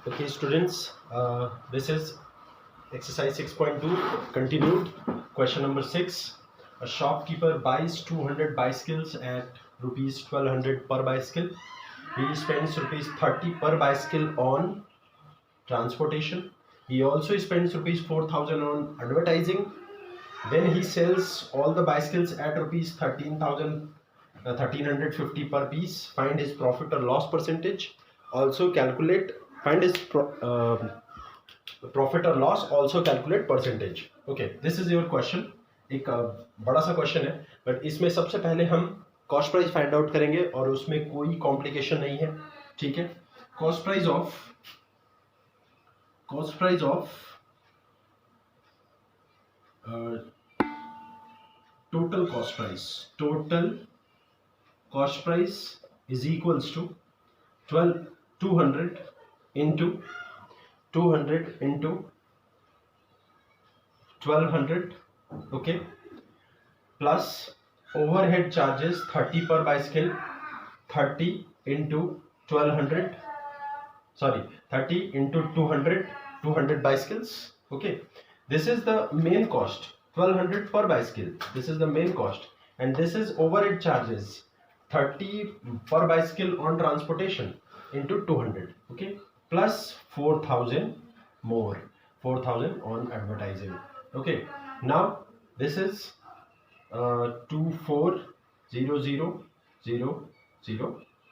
Okay, students, this is exercise 6.2 continued. Question number 6. A shopkeeper buys 200 bicycles at rupees 1200 per bicycle. He spends rupees 30 per bicycle on transportation. He also spends rupees 4000 on advertising. Then he sells all the bicycles at rupees 1350 per piece. Find his profit or loss percentage. Also calculate, find his profit or loss, also calculate percentage. Okay, this is your question. एक बड़ा सा question है, but इसमें सबसे पहले हम cost price find out करेंगे और उसमें कोई कॉम्प्लिकेशन नहीं है. ठीक है. Cost price of total cost price is equals to 200 into 1200, okay, plus overhead charges 30 per bicycle, 30 into 1200, sorry, 30 into 200 bicycles. Okay, this is the main cost, 1200 per bicycle. This is the main cost, and this is overhead charges 30 per bicycle on transportation into 200. Okay, plus 4000 more, 4000 on advertising. Okay, now this is 240000,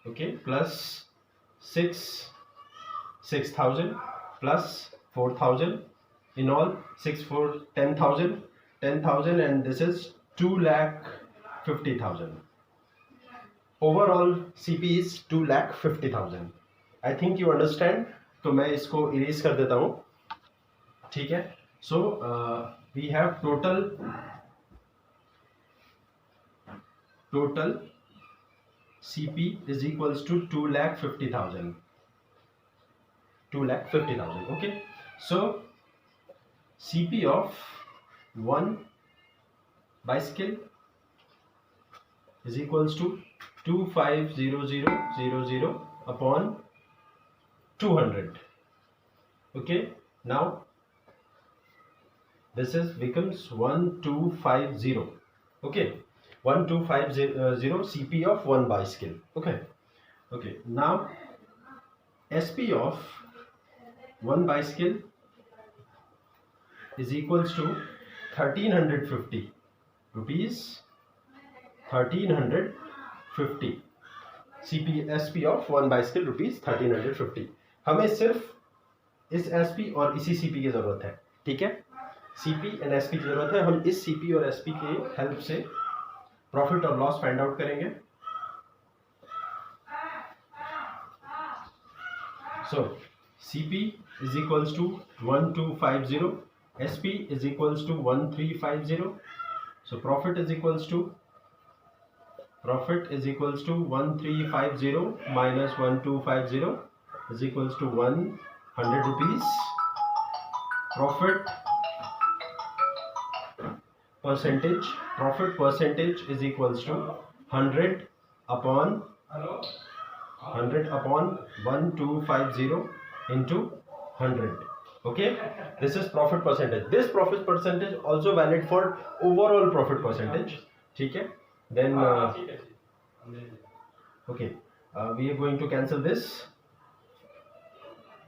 okay, plus 6000 plus 4000, in all 6 4 10,000, and this is 2,50,000. Overall CP is 2,50,000. I think you understand. तो मैं इसको erase कर देता हूँ. ठीक है. So we have total CP is equals to 2,50,000. 2,50,000. Okay. So CP of one bicycle is equals to 250000 upon 200. Okay, now this is becomes 1250. Okay, 1250 CP of one bicycle. Okay, now SP of one bicycle is equals to 1350 rupees. 1350 CP SP of one bicycle rupees 1350. हमें सिर्फ इस SP और इसी CP की जरूरत है. ठीक है, CP एंड SP की जरूरत है. हम इस CP और SP के हेल्प से प्रॉफिट और लॉस फाइंड आउट करेंगे. So CP is equals to 1250, SP is equals to 1350. So profit is equals to 1350 minus 1250 is equals to 100 rupees. Profit percentage is equals to 100 upon 1250 into 100. Okay, this is profit percentage. This profit percentage also valid for overall profit percentage. ठीक है. Then okay, we are going to cancel this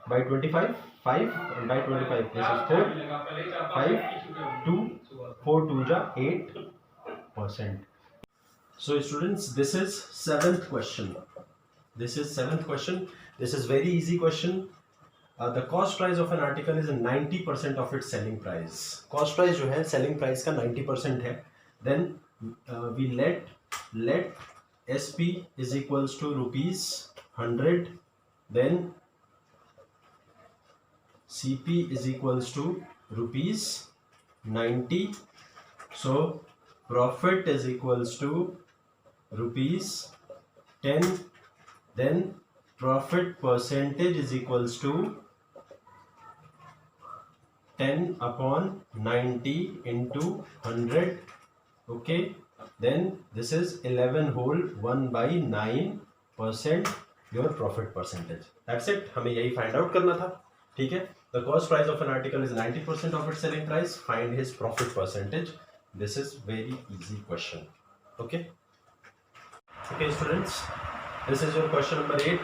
by 25, 5, and by 25 this is 4, 5, 2, 4 2 ja 8%. So students, this is seventh question. This is very easy question. The cost price of an article is 90% of its selling price. Cost price जो है selling price का 90% है. Then we let SP is equals to rupees 100. Then CP is equals to rupees 90. So profit is equals to rupees 10. Then profit percentage is equals to 10 upon 90 into 100. Okay, then this is 11 whole 1 by 9% your profit percentage. That's it, हमें यही find out करना था, ठीक है। The cost price of an article is 90% of its selling price, find his profit percentage. This is very easy question, okay. Okay students, this is your question number 8.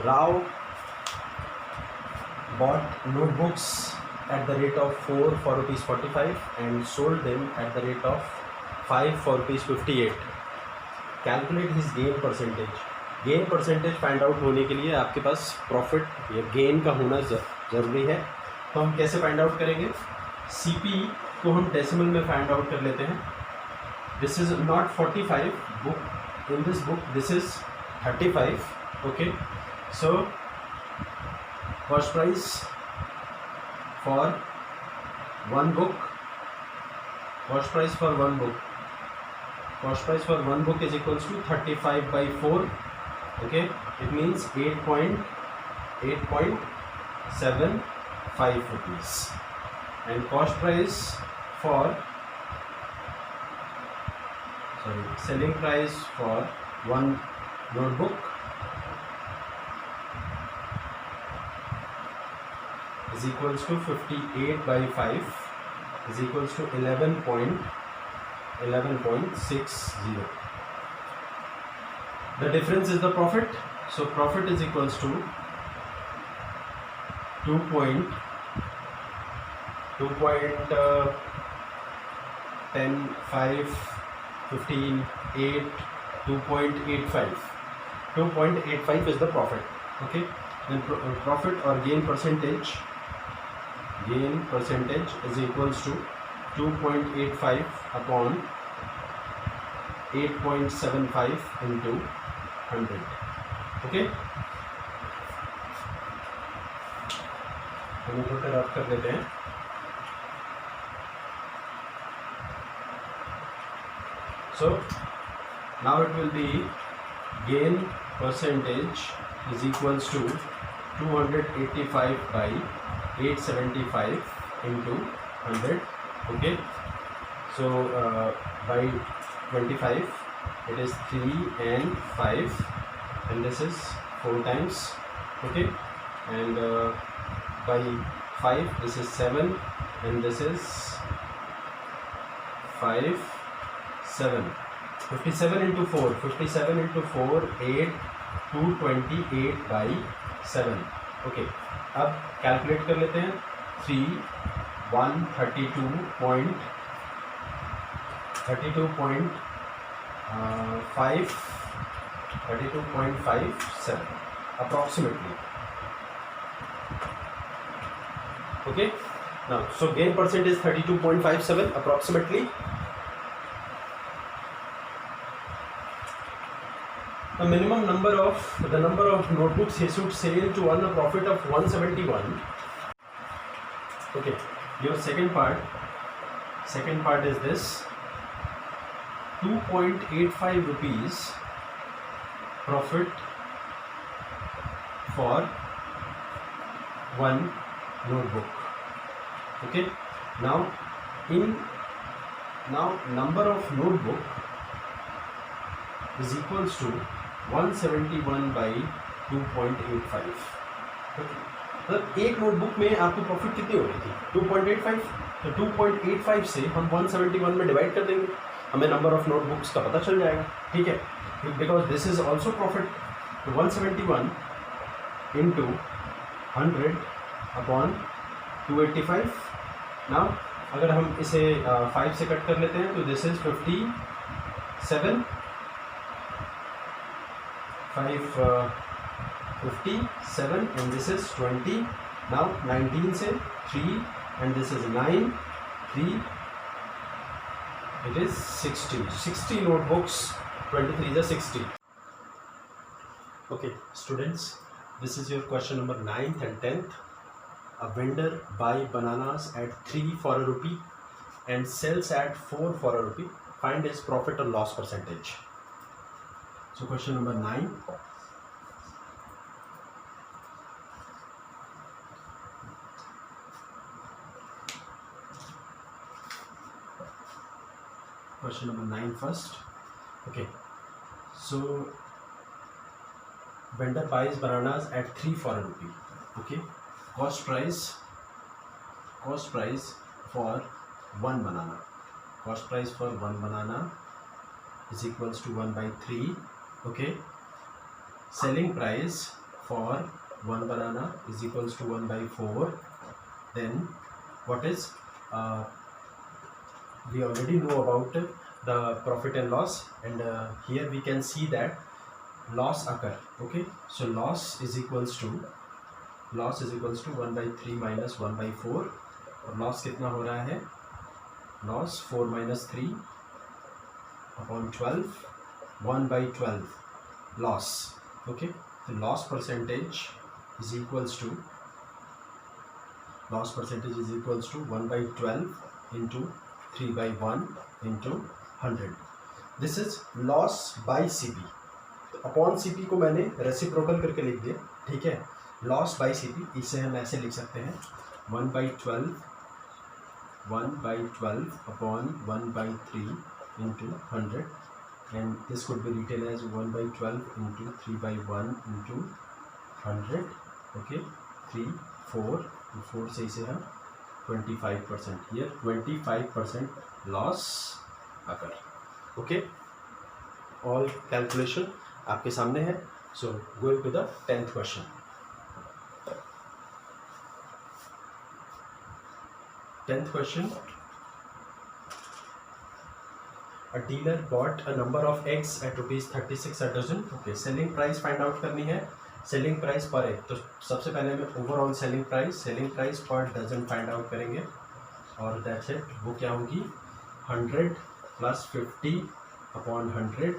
Rao bought notebooks at the rate of 4 for rupees 45 and sold them at the rate of 5 for rupees 58. Calculate his gain percentage. Gain percentage find out होने के लिए आपके पास profit या gain का होना ज़रूरी है। तो हम कैसे फाइंड आउट करेंगे? सीपी को हम डेसिमल में फाइंड आउट कर लेते हैं। This is not 45 book, in this book this is 35, okay. So cost price for one book, cost price for one book, cost price for one book is equals to 35 by 4, okay. It means 8.75 rupees. And cost price for selling price for one notebook is equals to 58 by 5 is equals to 11.60. The difference is the profit. So profit is equals to 2.10, 15, 8, 2.85. 2.85 is the profit, okay. Then profit or gain percentage is equals to 2.85 upon 8.75 into 100, okay. हम इसको rough कर लेते हैं। So now it will be gain percentage is equals to 285 by 875 into 100, okay. So by 25 it is 3 and 5 and this is 4 times, okay. And by 5 this is 7 and this is 5, 7, 57 into 4, 57 into 4, 8, 228 by 7, okay. अब calculate कर लेते हैं। 32.57 approximately, okay. Now so gain percent is 32.57 approximately. The number of notebooks he should sell to earn a profit of 171. Okay, your second part is this: 2.85 rupees profit for one notebook, okay. Now number of notebook is equals to 171 by 2.85, okay. तो एक notebook में आपको profit कितनी हो रही थी? 2.85। तो 2.85 से हम 171 में डिवाइड कर देंगे, हमें नंबर ऑफ नोटबुक्स का पता चल जाएगा, ठीक है। Because this is also profit. तो 171 इंटू 100 अपॉन 285। नाउ अगर हम इसे 5 से कट कर लेते हैं तो this is 57, 57 and this is 20. Now 19 से 3 and this is 9, 3, it is 60 notebooks, 23 is a 60. Okay students, this is your question number 9th and 10th. A vendor buy bananas at 3 for a rupee and sells at 4 for a rupee. Find his profit or loss percentage. So question number 9. Question number 9 first. Okay, so vendor buys bananas at 3 for a rupee. Okay, cost price for one banana. Cost price for one banana is equals to 1 by 3. Okay, selling price for one banana is equals to 1 by 4. Then what is we already know about the profit and loss, and here we can see that loss occur. Okay, so loss is equals to 1 by 3 minus 1 by 4, और loss कितना हो रहा है, loss 4 minus 3 upon 12, 1 by 12 loss. Okay, the loss percentage is equals to 1 by 12 into 3 by 1 into 100. This is loss by CP. तो upon CP को मैंने reciprocal करके लिख दिया. ठीक है, लॉस बाई CP, इसे हम ऐसे लिख सकते हैं 1 by 12 upon 1 by 3 into 100, and this could be written as 1 by 12 into 3 by 1 into 100. Okay, 3 4 4 से इसे हम 25%, here 25% loss occur. Okay, all calculation आपके सामने है. So going to the 10th question. 10th question. A dealer bought a number of eggs at rupees 36 a dozen. Okay, selling price find out करनी है. Selling price पर egg, तो सबसे पहले हमें overall selling price per dozen find out करेंगे, और that's it. वो क्या होगी, 100 plus 50 upon 100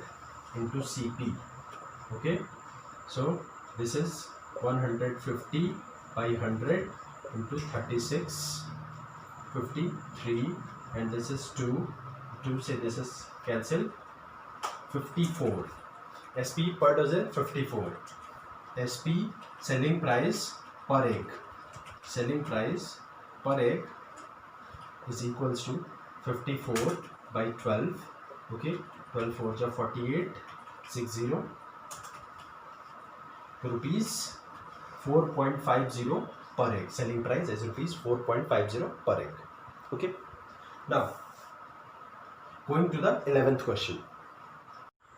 into CP. Okay, so this is 150 by 100 into 36 53, and this is 2 से this is cancel 54. SP per dozen 54. SP selling price per egg is equals to 54 by 12. Okay, 12 4 जा 48, 60 rupees 4.50 per egg. Selling price is rupees 4.50 per egg. Okay, now going to the 11th question.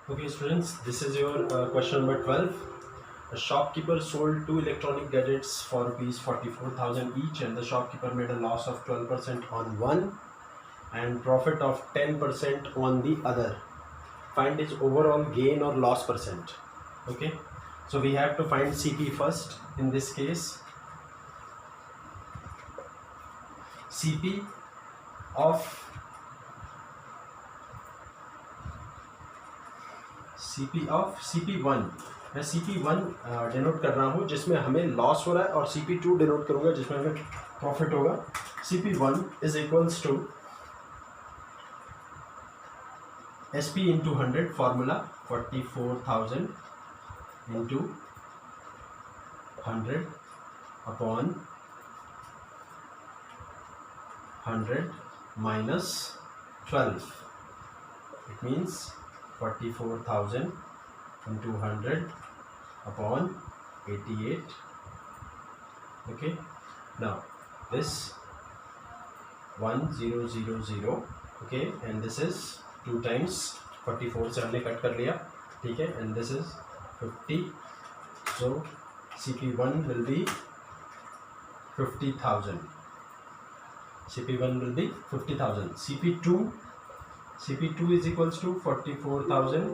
Okay students, this is your question number 12. A shopkeeper sold 2 electronic gadgets for rupees 44,000 each, and the shopkeeper made a loss of 12% on one and profit of 10% on the other. Find his overall gain or loss percent. Okay, so we have to find CP first. In this case, CP of CP1, मैं CP1 denote कर रहा हूँ जिसमें हमें loss हो रहा है, और CP2 डिनोट करूँगा जिसमें हमें प्रॉफिट होगा. CP1 is equals to SP into 100, formula 44,000 into 100 upon 100 minus 12. It means 44,000 into 100 upon 88. Okay, now this 1000. Okay, and this is 2 times 44 से हमने कट कर लिया. ठीक है, and this is 50. So CP1 will be 50,000. CP1 will be 50,000. CP2 is equals to 44,000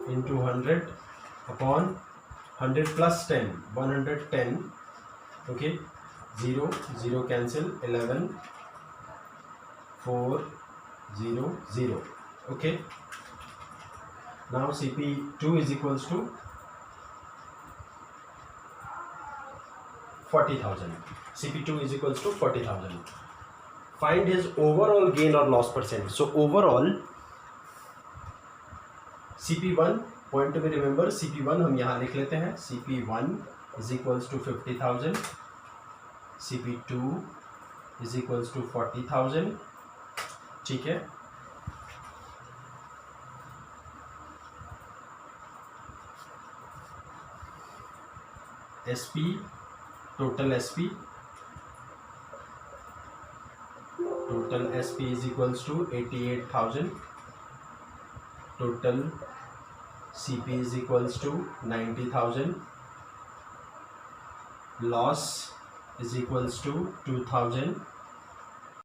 into 100 upon 100 plus 10, 110. Okay, 0 cancel, 11 4 0 0. Okay, now CP2 is equals to 40,000. CP2 is equals to 40,000. Find his overall gain or loss percent. So overall CP1 point to be remember, CP1 हम यहाँ लिख लेते हैं. CP1 is equals to 50,000, CP2 is equals to 40,000. ठीक है, SP, total SP is equals to 88,000. Total CP is equals to 90,000. Loss is equals to 2,000.